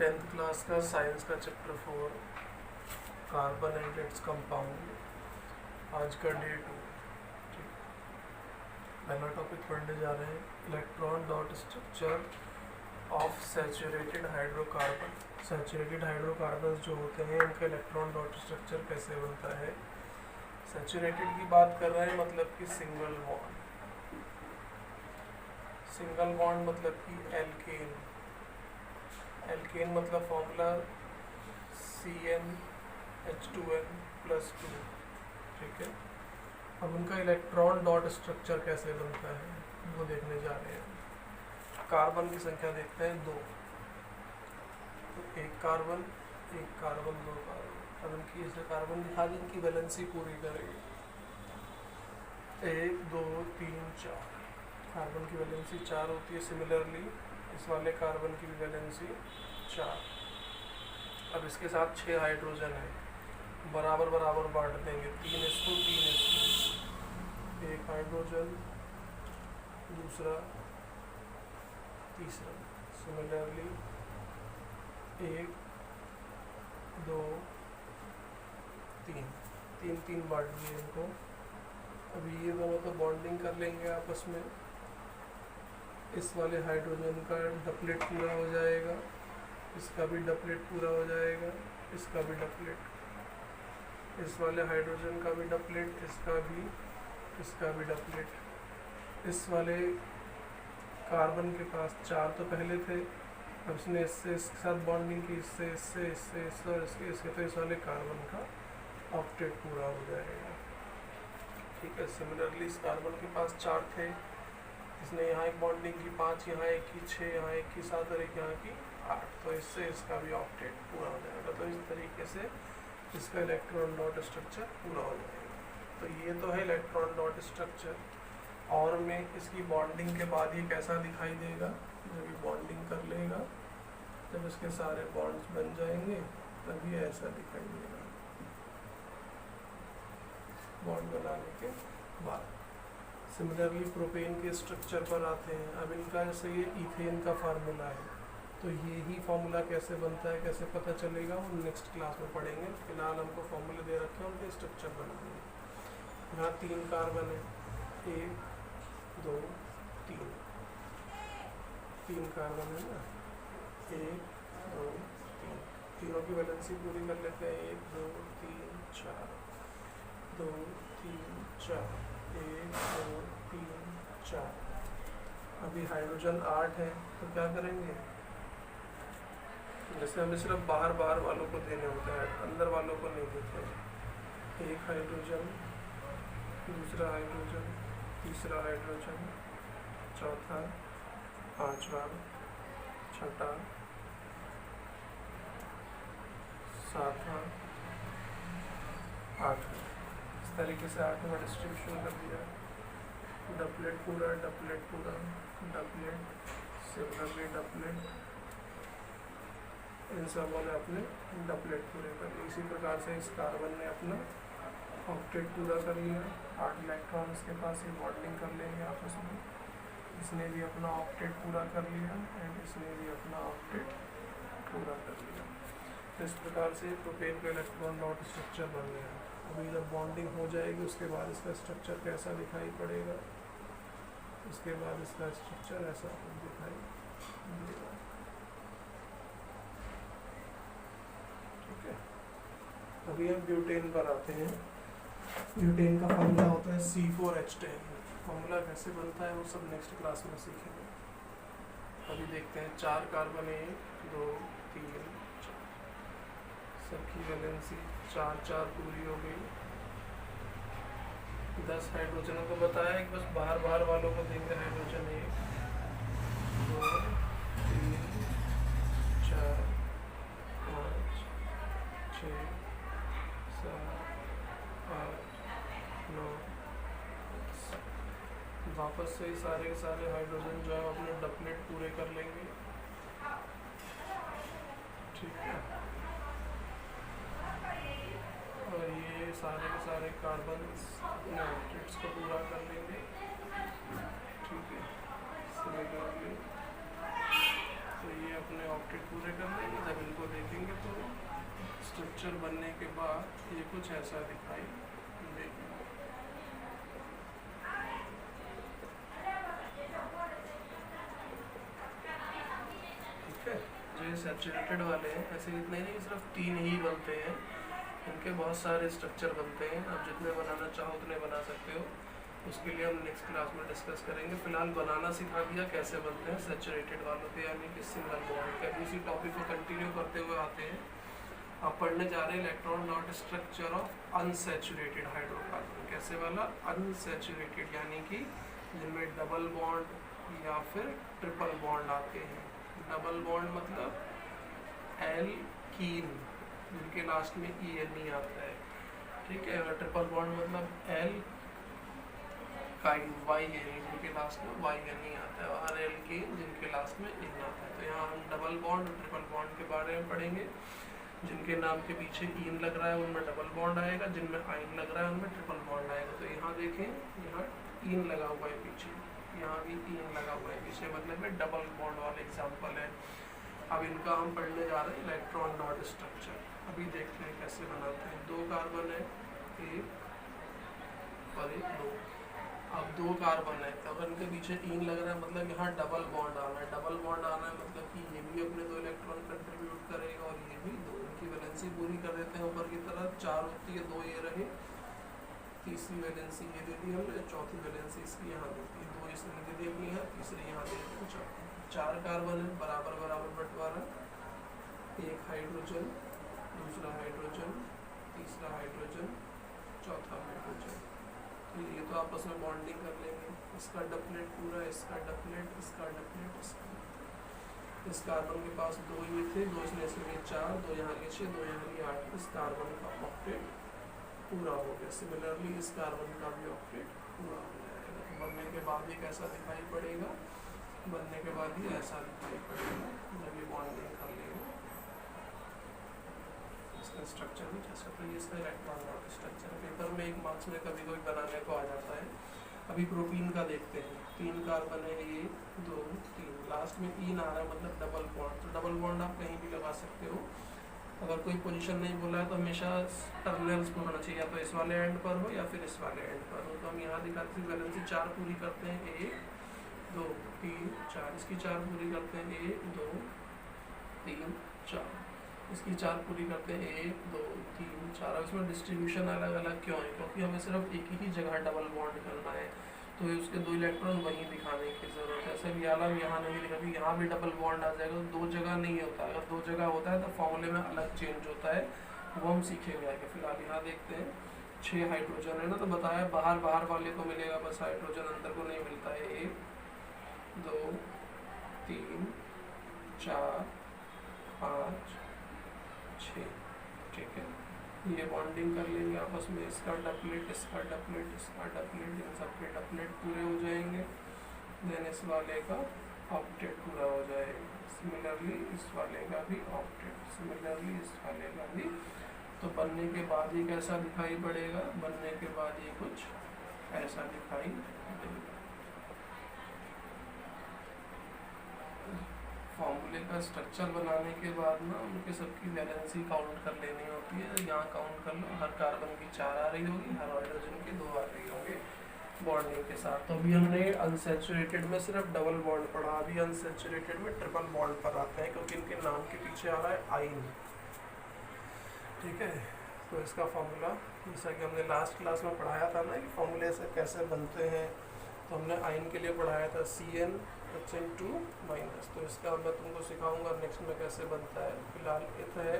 10th class का science का chapter 4 carbon and its compound, आज का डे 2। ठीक, पहला टॉपिक पढ़ने जा रहे हैं, electron dot structure of saturated hydrocarbon. Saturated hydrocarbon जो होते हैं इनका इलेक्ट्रॉन डॉट स्ट्रक्चर कैसे बनता है। सैचुरेटेड की बात कर रहे हैं, मतलब कि सिंगल बॉन्ड। सिंगल बॉन्ड मतलब कि एल्केन। एल्केन मतलब फॉर्मूला CnH2n+2। ठीक है, अब उनका इलेक्ट्रॉन डॉट स्ट्रक्चर कैसे बनता है वो देखने जा रहे हैं। कार्बन की संख्या देखते हैं 2, तो एक कार्बन, दो कार्बन। अब इनकी इसे कार्बन दिखा दी, इनकी वैलेंसी पूरी करेंगे। 1 2 3 4, कार्बन की वैलेंसी 4 होती है। सिमिलरली इस वाले कार्बन की भी वैलेंसी 4। अब इसके साथ 6 हाइड्रोजन है, बराबर बराबर बांट देंगे, 3 इसको 3 इसको। एक हाइड्रोजन, दूसरा, तीसरा। सिमिलरली 1 2 3 3 बांट दिए इनको। अभी ये दोनों तो बॉन्डिंग कर लेंगे आपस में। इस वाले हाइड्रोजन का डबलेट पूरा हो जाएगा, इसका भी डबलेट पूरा हो जाएगा, इसका भी डबलेट, इस वाले हाइड्रोजन का भी डबलेट, इसका भी डबलेट। इस वाले कार्बन के पास 4 तो पहले थे, अब इसने इससे इसके साथ बॉन्डिंग की, इससे और इसके, तो इस वाले कार्बन का ऑक्टेट पूरा हो जाएगा। ठीक है, सिमिलरली इस कार्बन के पास 4 थे, इसने यहाँ एक बॉन्डिंग की 5, यहाँ एक की 6, यहाँ एक की 7 और एक यहाँ की 8, तो इससे इसका भी ऑक्टेट पूरा हो जाएगा। तो इस तरीके से इसका इलेक्ट्रॉन डॉट स्ट्रक्चर पूरा हो जाएगा। तो ये तो है इलेक्ट्रॉन डॉट स्ट्रक्चर। और में इसकी बॉन्डिंग के बाद ये कैसा दिखाई देगा, जब ये बॉन्डिंग कर लेगा, जब इसके सारे बॉन्ड्स बन जाएंगे तब ये ऐसा दिखाई देगा बॉन्ड बनाने के बाद। सिमिलरली प्रोपेन के स्ट्रक्चर पर आते हैं। अब इनका जैसे ये इथेन का फार्मूला है, तो ये ही फार्मूला कैसे बनता है, कैसे पता चलेगा, वो नेक्स्ट क्लास में पढ़ेंगे। फिलहाल हमको फार्मूले दे रखे हैं, उनके स्ट्रक्चर बनाने हैं। यहाँ 3 कार्बन है, 1 2 3, 3 कार्बन है ना, 1 2 3, तीनों की वैलेंसी पूरी कर लेते हैं। 1 2 3 4, 2 3 4, 1 2 3 4। अभी हाइड्रोजन 8 है, तो क्या करेंगे, जैसे हमें सिर्फ बाहर वालों को देने होते हैं, अंदर वालों को नहीं देते। एक हाइड्रोजन, दूसरा हाइड्रोजन, तीसरा हाइड्रोजन, चौथा, पांचवा, छठा, सातवां, आठवां। इस तरीके से 8वां डिस्ट्रीब्यूशन कर दिया। डबलेट पूरा, डबलेट पूरा, डबलेट, सिमिलरली डबलेट, इन सबों ने अपने डबलेट पूरे कर लिए। इसी प्रकार से इस कार्बन ने अपना ऑक्टेट पूरा कर लिया। 8 इलेक्ट्रॉन इसके पास ही बॉन्डिंग कर लेंगे आपस में। इसने भी अपना ऑक्टेट पूरा कर लिया एंड इसने भी अपना ऑक्टेट पूरा कर लिया। तो इस प्रकार से प्रोपेन का इलेक्ट्रॉन डॉट स्ट्रक्चर बन गया। अभी जब बॉन्डिंग हो जाएगी उसके बाद इसका स्ट्रक्चर कैसा दिखाई पड़ेगा, उसके बाद इसका स्ट्रक्चर ऐसा दिखाई देगा। ठीक है, अभी हम ब्यूटेन पर आते हैं। ब्यूटेन का फॉर्मूला होता है C4H10। फॉर्मूला कैसे बनता है वो सब नेक्स्ट क्लास में सीखेंगे। अभी देखते हैं 4 कार्बन, 1 2 3 4, सबकी वैलेंसी 4 4 पूरी हो गई। 10 हाइड्रोजनों को बताया कि बस बाहर वालों को देंगे हाइड्रोजन। 1 2 3 4 5 6 7 8 9 10। वापस से सारे के सारे हाइड्रोजन जो है अपने डबलेट पूरे कर लेंगे। ठीक है, और ये सारे के सारे कार्बन अपने ऑक्टेट्स को पूरा कर लेंगे। ठीक है, सिमिलरली तो ये अपने ऑक्टेट पूरे कर लेंगे। जब इनको देखेंगे तो स्ट्रक्चर बनने के बाद ये कुछ ऐसा दिखाई देगा। ठीक है, जो ये सैचुरेटेड वाले हैं ऐसे इतने नहीं, सिर्फ 3 ही बनते हैं, इनके बहुत सारे स्ट्रक्चर बनते हैं। आप जितने बनाना चाहो उतने बना सकते हो, उसके लिए हम नेक्स्ट क्लास में डिस्कस करेंगे। फिलहाल बनाना सिखा दिया कैसे बनते हैं सैचुरेटेड वालों के, यानी कि सिंगल बॉन्ड के। इसी टॉपिक को कंटिन्यू करते हुए आते हैं। आप पढ़ने जा रहे हैं electron dot structure of unsaturated hydrocarbon. कैसे वाला? अनसैचुरेटेड, यानी कि जिनमें डबल बॉन्ड या फिर ट्रिपल बॉन्ड आते हैं। डबल बॉन्ड मतलब एल्कीन, जिनके लास्ट में ENE आता है। ठीक है, और ट्रिपल बॉन्ड मतलब एल काइन YNE, जिनके लास्ट में YNE आता है, और एल्कीन जिनके लास्ट में इन आता है। तो यहाँ हम डबल बॉन्ड और ट्रिपल बॉन्ड के बारे में पढ़ेंगे। जिनके नाम के पीछे इन लग रहा है उनमें डबल बॉन्ड आएगा, जिनमें आइन लग रहा है उनमें ट्रिपल बॉन्ड आएगा। तो यहाँ देखें, यहाँ इन लगा हुआ है पीछे, यहाँ भी इन लगा हुआ है पीछे, मतलब में डबल बॉन्ड वाले एग्जाम्पल है। अब इनका हम पढ़ने जा रहे हैं इलेक्ट्रॉन डॉट स्ट्रक्चर। अभी देखते हैं कैसे बनाते हैं। 2 कार्बन है, 1 और 1 2। अब 2 कार्बन है, अगर इनके पीछे इन लग रहा है मतलब यहाँ डबल बॉन्ड आना है। डबल बॉन्ड आना है मतलब कि ये भी अपने 2 इलेक्ट्रॉन कंट्रीब्यूट करेगा और ये भी 2। इनकी वैलेंसी पूरी कर देते हैं ऊपर की तरफ। 4 होती है, 2 ये रहे, तीसरी वैलेंसी ये दे दी हमने, चौथी वैलेंसी इसकी यहाँ देती है। 2 इसने दे दी अपनी यहाँ, तीसरी यहाँ दे दी, चौथी। 4 कार्बन है, बराबर बराबर बंटवारा। 1 हाइड्रोजन, दूसरा हाइड्रोजन, तीसरा हाइड्रोजन, चौथा हाइड्रोजन। तो ये तो आपस में बॉन्डिंग कर लेंगे। इसका डबलेट पूरा, इसका डबलेट, इसका डबलेट, इसका। इस कार्बन के पास 2 ये थे, 2 इसने इसमें 4, 2 यहाँ के 6, 2 यहाँ के 8। इस कार्बन का ऑक्टेट पूरा हो गया। सिमिलरली इस कार्बन का भी ऑक्टेट पूरा हो जाएगा। तो बनने के बाद ये कैसा दिखाई पड़ेगा? बनने के बाद ये ऐसा दिखाई पड़ेगा जब ये बॉन्डिंग कर लेगा। इसका स्ट्रक्चर भी जैसा, तो ये इसका इलेक्ट्रॉन डॉट स्ट्रक्चर। पेपर में 1 मार्क्स में कभी कोई बनाने को आ जाता है। अभी प्रोटीन का देखते हैं। 3 कार्बन है, 1 2 3, लास्ट में इन आ रहा है मतलब डबल बॉन्ड। तो डबल बॉन्ड आप कहीं भी लगा सकते हो। अगर कोई पोजीशन नहीं बोला है तो हमेशा टर्मिनल्स पर होना चाहिए, या तो इस वाले एंड पर हो या फिर इस वाले एंड पर हो। तो हम यहाँ दिखाते हैं वैलेंसी 4 पूरी करते हैं, 1 2 3 4। इसकी 4 पूरी करते हैं, 1 2 3 4। इसकी 4 पूरी करते हैं, 1 2 3 4। अब इसमें डिस्ट्रीब्यूशन अलग अलग क्यों है? क्योंकि हमें सिर्फ एक ही जगह डबल बॉन्ड करना है, तो उसके 2 इलेक्ट्रॉन वहीं दिखाने की ज़रूरत है। ऐसे भी यहाँ नहीं दिखा, यहाँ भी डबल बॉन्ड आ जाएगा। 2 जगह नहीं होता, अगर 2 जगह होता है तो फॉर्मूले में अलग चेंज होता है, वो हम सीखेंगे आगे। फिलहाल यहाँ देखते हैं 6 हाइड्रोजन है ना, तो बताया बाहर बाहर वाले को मिलेगा, बस हाइड्रोजन अंदर को नहीं मिलता है। 1 2 3 4 5 6। ठीक है, ये बॉन्डिंग कर लेंगे आपस में। इसका डबलेट, इसका डबलेट, इसका डबलेट, इन सबके डबलेट पूरे हो जाएंगे। देन इस वाले का ऑक्टेट पूरा हो जाएगा। सिमिलरली इस वाले का भी ऑक्टेट, सिमिलरली इस वाले का भी। तो बनने के बाद ये कैसा दिखाई पड़ेगा? बनने के बाद ये कुछ ऐसा दिखाई देगा। फॉर्मूले का स्ट्रक्चर बनाने के बाद ना उनके सबकी वैलेंसी काउंट कर लेनी होती है। यहाँ काउंट कर लो, हर कार्बन की 4 आ रही होगी, हर हाइड्रोजन की 2 आ रही होंगे बॉन्डिंग के साथ। तो अभी हमने अनसैचुरेटेड में सिर्फ डबल बॉन्ड पढ़ा, अभी अनसैचुरेटेड में ट्रिपल बॉन्ड पर आते हैं, क्योंकि इनके नाम के पीछे आ रहा है आइन। ठीक है, तो इसका फॉर्मूला जैसा कि हमने लास्ट क्लास में पढ़ाया था ना कि फॉर्मूले से कैसे बनते हैं, तो हमने आइन के लिए पढ़ाया था CnHn2-। तो इसका मैं तुमको सिखाऊंगा नेक्स्ट में कैसे बनता है। फिलहाल इथ है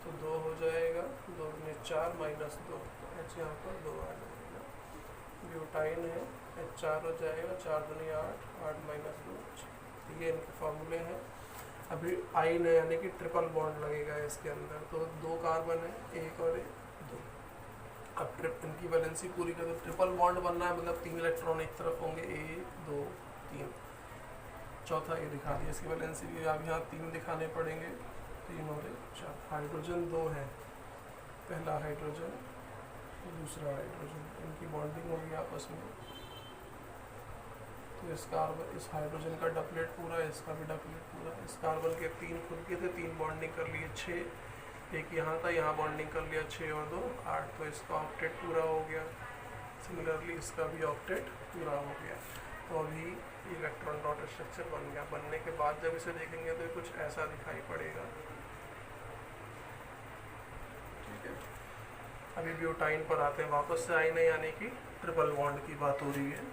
तो 2 हो जाएगा, 2 में 4 -2, H यहाँ पर 2 आ जाएगा। ब्यूटाइन है, H4 हो जाएगा, 4 दूनी 8, 8 -2। ये इनके फॉर्मूले हैं। अभी आइन है यानी कि ट्रिपल बॉन्ड लगेगा इसके अंदर। तो 2 कार्बन है, 1 और 2। अब इनकी वैलेंसी पूरी कर दो। ट्रिपल बॉन्ड बनना है मतलब 3 इलेक्ट्रॉन एक तरफ होंगे, 1 2 3। चौथा ये दिखा दिया, इसकी वैलेंसी भी अब यहाँ 3 दिखाने पड़ेंगे, 3 और 4। हाइड्रोजन 2 है, पहला हाइड्रोजन दूसरा हाइड्रोजन, इनकी बॉन्डिंग होगी आपस में। तो इस कार्बन, इस हाइड्रोजन का डबलेट पूरा, इसका भी डबलेट पूरा। इस कार्बन के 3 खुद के थे, 3 बॉन्डिंग कर लिए 6, एक यहाँ था, यहाँ बॉन्डिंग कर लिया 6 और 2 8, तो इसका ऑक्टेट पूरा हो गया। सिमिलरली इसका भी ऑक्टेट पूरा हो गया। तो अभी इलेक्ट्रॉन डॉट स्ट्रक्चर बन गया। बनने के बाद जब इसे देखेंगे तो कुछ ऐसा दिखाई पड़ेगा। ठीक है, अभी ब्यूटाइन पर आते हैं वापस से। आई नहीं आने की ट्रिपल बॉन्ड की बात हो रही है।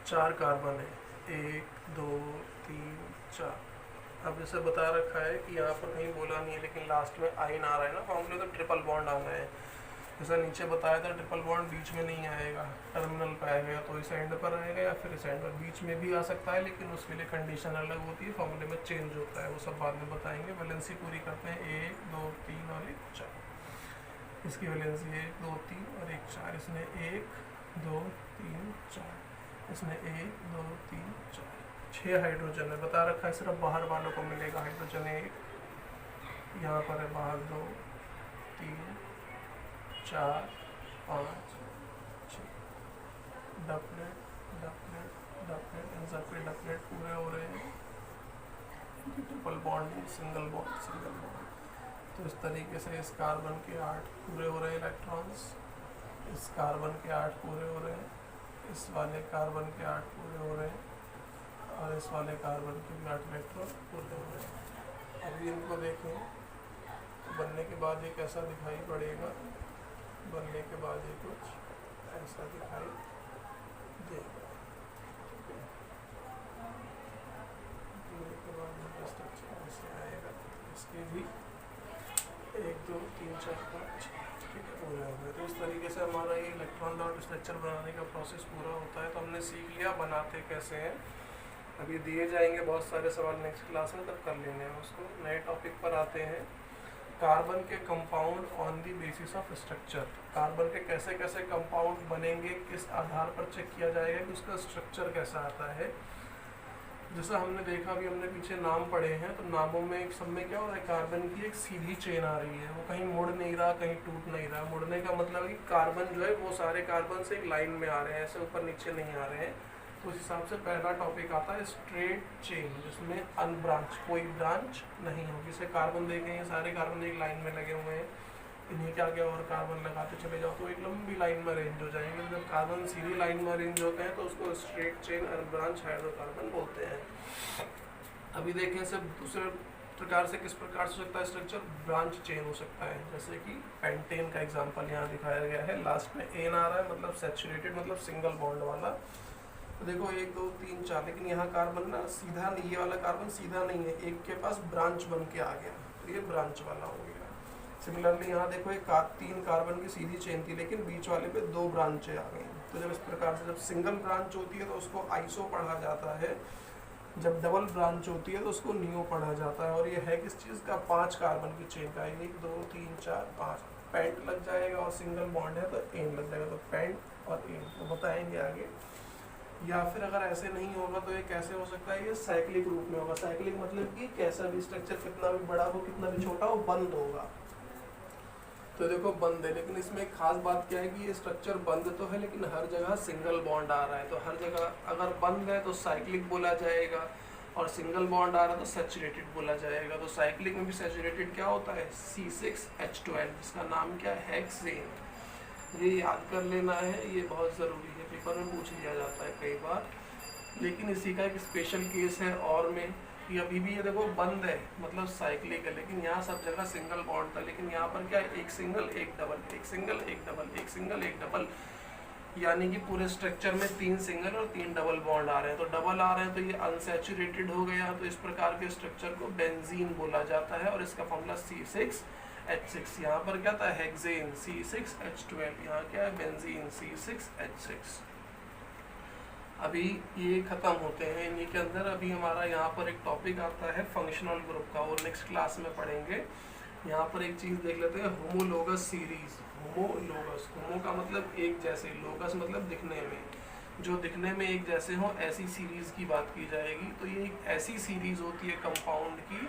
4 कार्बन है, 1 2 3 4। अब जैसे बता रखा है कि यहाँ पर कहीं बोला नहीं है, लेकिन लास्ट में आइन आ रहा है ना फॉर्मूले, तो ट्रिपल बॉन्ड आना है। जैसा नीचे बताया था ट्रिपल बॉन्ड बीच में नहीं आएगा, टर्मिनल पे आएगा, तो इस एंड पर आएगा या फिर इस एंड पर। बीच में भी आ सकता है, लेकिन उसके लिए कंडीशन अलग होती है, फॉर्मूले में चेंज होता है, वो सब बाद में बताएंगे। वैलेंसी पूरी करते हैं, 1 2 3 और 1 4। इसकी वैलेंसी 1 2 3 और 1 4। इसने 1 2 3 4, इसने 1 2 3 4, 6 हाइड्रोजन है। बता रखा है सिर्फ बाहर वालों को मिलेगा हाइड्रोजन 1, यहाँ पर है बाहर 2 3 4 5 6। डबलेट डबलेट डबलेट, इन सब के डबलेट पूरे हो रहे हैं। Triple bond, single bond, single bond. तो इस तरीके से इस कार्बन के 8 पूरे हो रहे हैं इलेक्ट्रॉन्स, इस कार्बन के 8 पूरे हो रहे हैं, इस वाले कार्बन के 8 पूरे हो रहे हैं, और इस वाले कार्बन के भी 8 इलेक्ट्रॉन पूरे हो रहे हैं। अभी इनको देखें तो बनने के बाद ये कैसा दिखाई पड़ेगा। बनने के बाद ये कुछ ऐसा दिखाई देगा। बनने के बाद इनका स्ट्रक्चर ऐसे आएगा। इसके भी 1 2 3 4 5 ठीक है पूरे हो गए। तो इस तरीके से हमारा ये इलेक्ट्रॉन डॉट स्ट्रक्चर बनाने का प्रोसेस पूरा होता है। तो हमने सीख लिया बनाते कैसे हैं। अभी दिए जाएंगे बहुत सारे सवाल नेक्स्ट क्लास में, तब कर लेंगे हम उसको। नए टॉपिक पर आते हैं, कार्बन के compound on the basis of structure. Carbon के कैसे कैसे कंपाउंड बनेंगे, किस आधार पर चेक किया जाएगा कि उसका स्ट्रक्चर कैसा आता है। जैसा हमने देखा, अभी हमने पीछे नाम पढ़े हैं, तो नामों में एक सब में क्या हो रहा है, कार्बन की एक सीधी चेन आ रही है, वो कहीं मुड़ नहीं रहा, कहीं टूट नहीं रहा। मुड़ने का मतलब है कि कार्बन जो है वो सारे कार्बन से एक लाइन में आ रहे हैं, ऐसे ऊपर नीचे नहीं आ रहे हैं। तो उस हिसाब से पहला टॉपिक आता है स्ट्रेट चेन, जिसमें अनब्रांच, कोई ब्रांच नहीं होगी। जैसे कार्बन देखें, सारे कार्बन एक लाइन में लगे हुए हैं, इन्हीं के आगे और कार्बन लगाते चले जाओ तो एक लंबी लाइन में अरेंज हो जाएंगे। जब कार्बन सीधी लाइन में अरेंज होते हैं तो उसको स्ट्रेट चेन अनब्रांच हाइड्रोकार्बन बोलते हैं। अभी देखें सब दूसरे प्रकार से, किस प्रकार से हो सकता है स्ट्रक्चर, ब्रांच चेन हो सकता है। जैसे कि पेंटेन का एग्जांपल यहाँ दिखाया गया है, लास्ट में एन आ रहा है, मतलब सैचुरेटेड, मतलब सिंगल बॉन्ड वाला। तो देखो 1 2 3 4, लेकिन यहाँ कार्बन ना सीधा नहीं, ये वाला कार्बन सीधा नहीं है, एक के पास ब्रांच बन के आ गया, तो ये ब्रांच वाला हो गया। सिमिलरली यहाँ देखो एक 3 कार्बन की सीधी चेन थी, लेकिन बीच वाले पे 2 ब्रांचें आ गई। तो जब इस प्रकार से, जब सिंगल ब्रांच होती है तो उसको आइसो पढ़ा जाता है, जब डबल ब्रांच होती है तो उसको नियो पढ़ा जाता है। और ये है किस चीज़ का, 5 कार्बन की चेन का, 1 2 3 4 5। पेंट लग जाएगा और सिंगल बॉन्ड है तो एन लग जाएगा, तो पेंट और एन तो बताएंगे आगे। या फिर अगर ऐसे नहीं होगा तो ये कैसे हो सकता है, ये साइक्लिक रूप में होगा। साइक्लिक मतलब कि कैसा भी स्ट्रक्चर, कितना भी बड़ा हो कितना भी छोटा हो, बंद होगा। तो देखो बंद है, लेकिन इसमें एक खास बात क्या है कि ये स्ट्रक्चर बंद तो है, लेकिन हर जगह सिंगल बॉन्ड आ रहा है। तो हर जगह अगर बंद है तो साइक्लिक बोला जाएगा, और सिंगल बॉन्ड आ रहा है तो सैचुरेटेड बोला जाएगा। तो साइक्लिक में भी सैचुरेटेड क्या होता है, C6H12, जिसका नाम क्या है, हेक्सेन। ये याद कर लेना है, ये बहुत ज़रूरी है, पेपर में पूछ लिया जाता है कई बार। लेकिन इसी का एक स्पेशल केस है और में, कि अभी भी ये देखो बंद है, मतलब साइक्लिक है, लेकिन यहाँ सब जगह सिंगल बॉन्ड था। लेकिन यहाँ पर क्या है, एक सिंगल एक डबल, एक सिंगल एक डबल, एक सिंगल एक डबल, यानी कि पूरे स्ट्रक्चर में 3 सिंगल और 3 डबल बॉन्ड आ रहे हैं। तो डबल आ रहे हैं तो ये अनसैचुरेटेड हो गया। तो इस प्रकार के स्ट्रक्चर को बेंजीन बोला जाता है, और इसका फॉर्मूला C6H6। यहाँ पर क्या था, हेक्सेन, C6H12, यहाँ क्या है, बेंजीन, C6H6। अभी ये खत्म होते हैं इन्हीं के अंदर। अभी हमारा यहाँ पर एक टॉपिक आता है फंक्शनल ग्रुप का, वो नेक्स्ट क्लास में पढ़ेंगे। यहाँ पर एक चीज़ देख लेते हैं, होमोलोगस सीरीज। होमोलोगस, होमो का मतलब एक जैसे, लोगस मतलब दिखने में, जो दिखने में एक जैसे हो, ऐसी सीरीज की बात की जाएगी। तो ये एक ऐसी सीरीज होती है कंपाउंड की,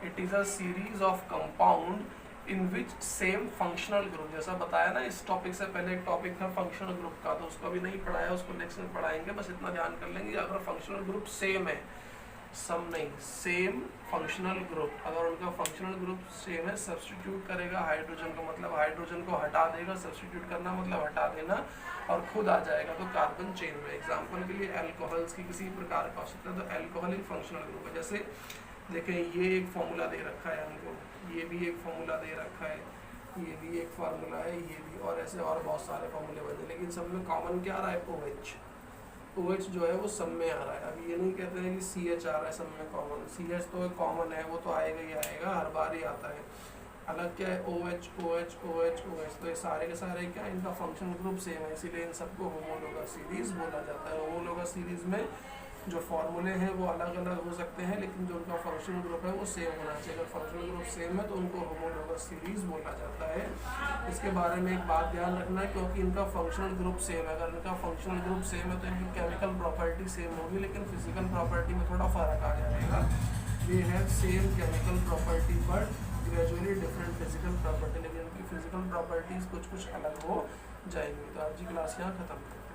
it is a series of compound in which same functional group, जैसा बताया ना इस टॉपिक से पहले एक टॉपिक था फंक्शनल ग्रुप का, तो उसको अभी नहीं पढ़ाया, उसको नेक्स्ट में पढ़ाएंगे। बस इतना ध्यान कर लेंगे अगर फंक्शनल ग्रुप सेम है, सम नहीं, सेम फंक्शनल ग्रुप, अगर उनका फंक्शनल ग्रुप सेम है, सब्स्टिट्यूट करेगा हाइड्रोजन को, मतलब हाइड्रोजन को हटा देगा, सब्स्टिट्यूट करना मतलब हटा देना, और खुद आ जाएगा तो कार्बन चेन में। एग्जाम्पल के लिए अल्कोहल्स की किसी प्रकार का हो सकता है, तो अल्कोहल एक फंक्शनल ग्रुप है। जैसे देखें ये एक फॉर्मूला दे रखा है हमको, ये भी एक फॉर्मूला दे रखा है, ये भी एक फार्मूला है, ये भी, और ऐसे और बहुत सारे फॉर्मूले बने, लेकिन सब में कॉमन क्या आ रहा है, OH। OH जो है वो सब में आ रहा है। अब ये नहीं कहते हैं कि CH आ रहा है सब में कॉमन, CH तो कॉमन है, वो तो आएगा ही आएगा, हर बार ही आता है। अलग क्या है, OH OH OH OH, तो ये सारे के सारे क्या है, इनका फंक्शनल ग्रुप सेम है, इसीलिए इन सबको होमोलोगस सीरीज बोला जाता है। होमोलोगस सीरीज में जो फॉर्मूले हैं वो अलग अलग हो सकते हैं, लेकिन जो उनका फंक्शनल ग्रुप है वो सेम होना चाहिए। अगर फंक्शनल ग्रुप सेम है तो उनको होमोलोगस सीरीज बोला जाता है। इसके बारे में एक बात ध्यान रखना है, क्योंकि इनका फंक्शनल ग्रुप सेम है, अगर इनका फंक्शनल ग्रुप सेम है तो इनकी केमिकल प्रॉपर्टी सेम होगी, लेकिन फिजिकल प्रॉपर्टी में थोड़ा फर्क आ जाएगा। ये है same chemical property but gradually different physical property, लेकिन इनकी फिजिकल प्रॉपर्टीज कुछ कुछ अलग हो जाएंगी। तो आज की क्लास यहाँ खत्म।